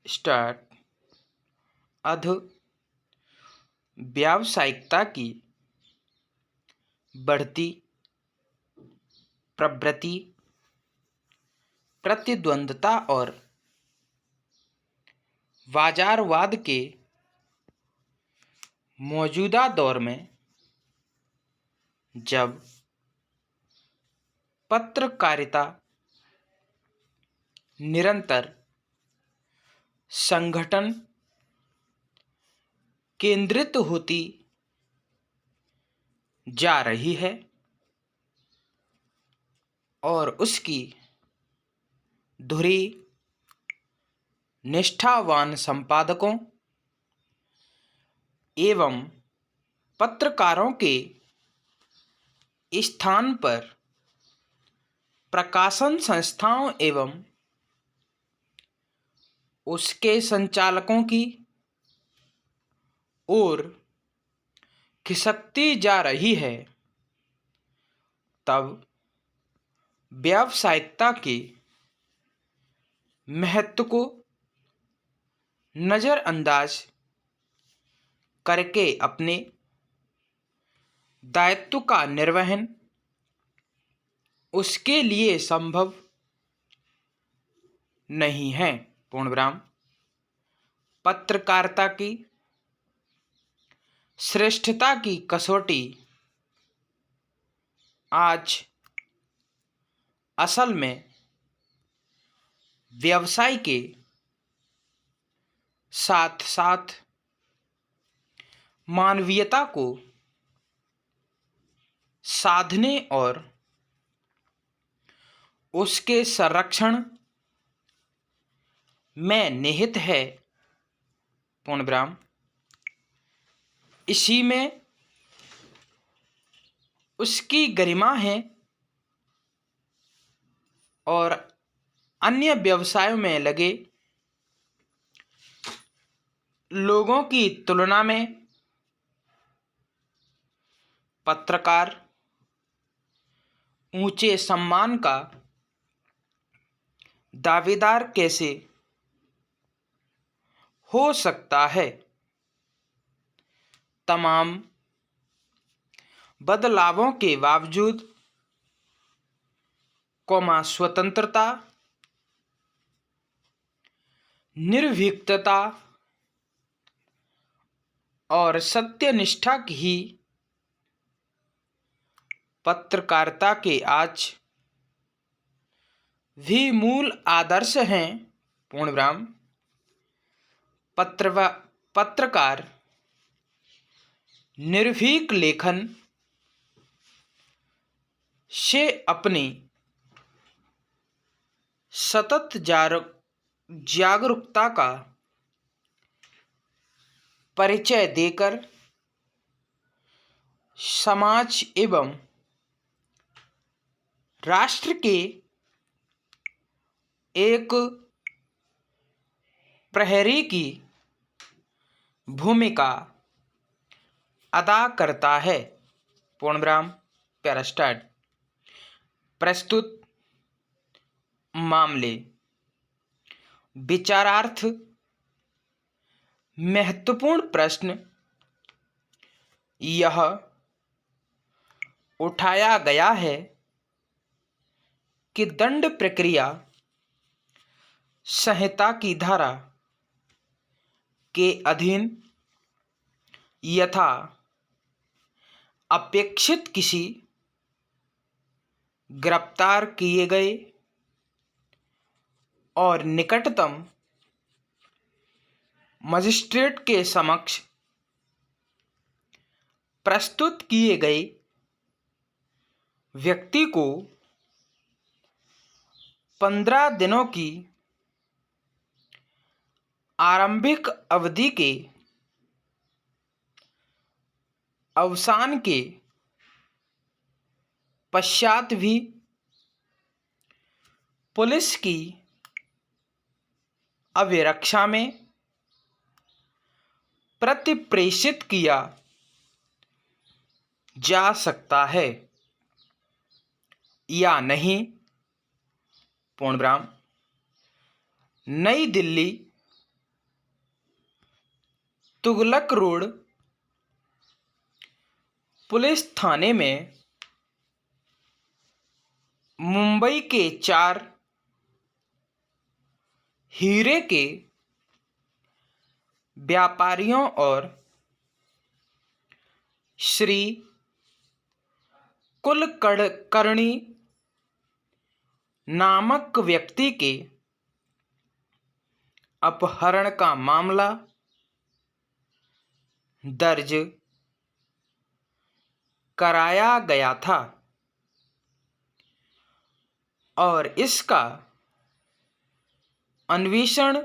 Start. अध व्यावसायिकता की बढ़ती प्रवृत्ति प्रतिद्वंद्विता और बाजारवाद के मौजूदा दौर में जब पत्रकारिता निरंतर संगठन केंद्रित होती जा रही है और उसकी धुरी निष्ठावान संपादकों एवं पत्रकारों के स्थान पर प्रकाशन संस्थाओं एवं उसके संचालकों की ओर खिसकती जा रही है, तब व्यावसायिकता के महत्व को नज़रअंदाज करके अपने दायित्व का निर्वहन उसके लिए संभव नहीं है। पूर्णविराम। पत्रकारिता की श्रेष्ठता की कसौटी आज असल में व्यवसाय के साथ साथ मानवीयता को साधने और उसके संरक्षण में निहित है। पूर्णविराम। इसी में उसकी गरिमा है और अन्य व्यवसायों में लगे लोगों की तुलना में पत्रकार ऊंचे सम्मान का दावेदार कैसे हो सकता है। तमाम बदलावों के बावजूद स्वतंत्रता, निर्भीकता और सत्यनिष्ठा ही पत्रकारिता के आज भी मूल आदर्श हैं। पूर्णविराम। पत्रकार निर्भीक लेखन से अपनी सतत जागरूकता का परिचय देकर समाज एवं राष्ट्र के एक प्रहरी की भूमिका अदा करता है। पूर्णविराम। पैरास्टार्ट। प्रस्तुत मामले विचारार्थ महत्वपूर्ण प्रश्न यह उठाया गया है कि दंड प्रक्रिया संहिता की धारा के अधीन यथा अपेक्षित किसी गिरफ्तार किए गए और निकटतम मजिस्ट्रेट के समक्ष प्रस्तुत किए गए व्यक्ति को 15 दिनों की आरंभिक अवधि के अवसान के पश्चात भी पुलिस की अभिरक्षा में प्रतिप्रेषित किया जा सकता है या नहीं। पूर्णविराम। नई दिल्ली तुगलक रोड पुलिस थाने में मुंबई के 4 हीरे के व्यापारियों और श्री कुलकर्णी नामक व्यक्ति के अपहरण का मामला दर्ज कराया गया था और इसका अन्वेषण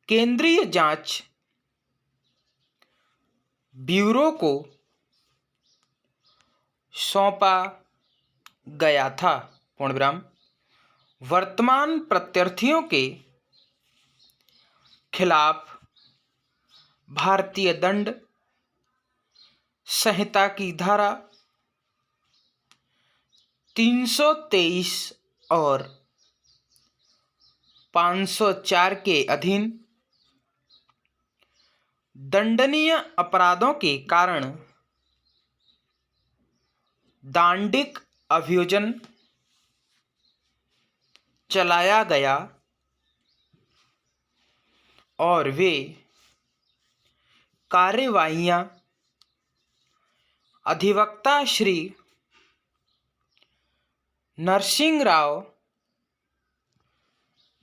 केंद्रीय जांच ब्यूरो को सौंपा गया था। पूर्णविराम। वर्तमान प्रत्याशियों के खिलाफ भारतीय दंड संहिता की धारा 323 और 504 के अधीन दंडनीय अपराधों के कारण दांडिक अभियोजन चलाया गया और वे कार्यवाहियां अधिवक्ता श्री नरसिंह राव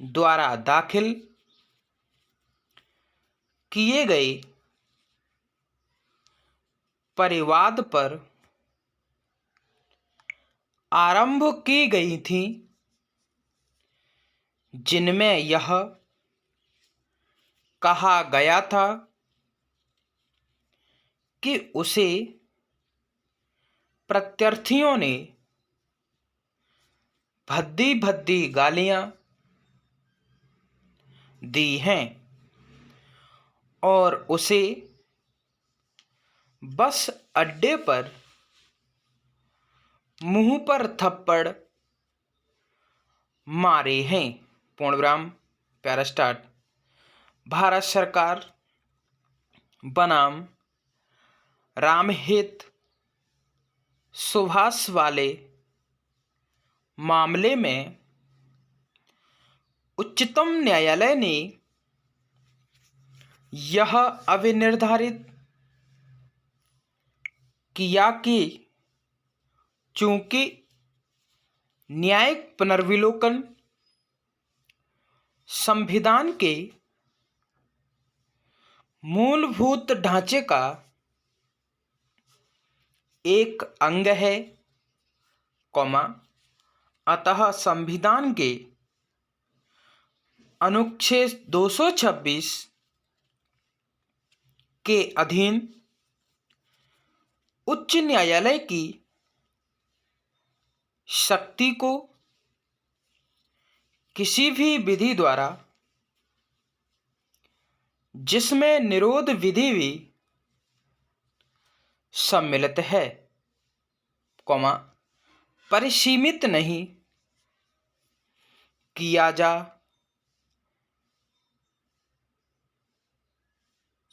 द्वारा दाखिल किए गए परिवाद पर आरंभ की गई थी, जिनमें यह कहा गया था कि उसे प्रत्याशियों ने भद्दी भद्दी गालियां दी हैं और उसे बस अड्डे पर मुंह पर थप्पड़ मारे हैं। पूर्णविराम। पैरास्टार्ट। भारत सरकार बनाम रामहित सुभाष वाले मामले में उच्चतम न्यायालय ने यह अविनिर्धारित किया कि चूंकि न्यायिक पुनर्विलोकन संविधान के मूलभूत ढांचे का एक अंग है, अतः संविधान के अनुच्छेद 226 के अधीन उच्च न्यायालय की शक्ति को किसी भी विधि द्वारा जिसमें निरोध विधि भी सम्मिलित है, परिसीमित नहीं किया जा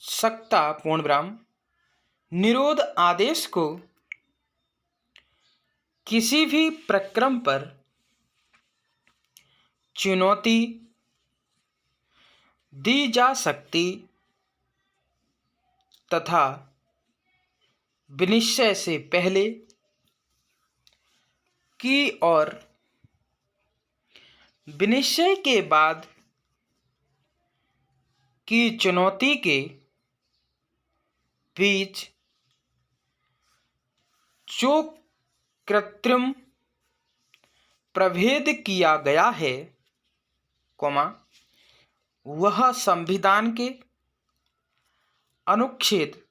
सकता। पूर्णविराम। निरोध आदेश को किसी भी प्रकरण पर चुनौती दी जा सकती तथा विनिश्चय से पहले की और विनिश्चय के बाद की चुनौती के बीच जो कृत्रिम प्रभेद किया गया है, वह संविधान के अनुच्छेद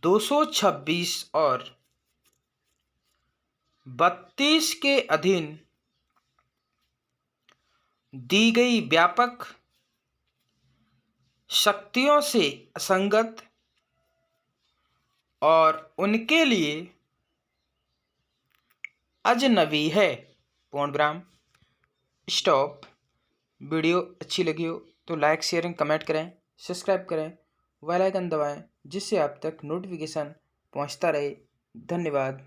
226 और 32 के अधीन दी गई व्यापक शक्तियों से असंगत और उनके लिए अजनबी है। पूर्णविराम। स्टॉप। वीडियो अच्छी लगी हो तो लाइक शेयरिंग कमेंट करें, सब्सक्राइब करें, बेल आइकन दबाएं जिससे आप तक नोटिफिकेशन पहुंचता रहे। धन्यवाद।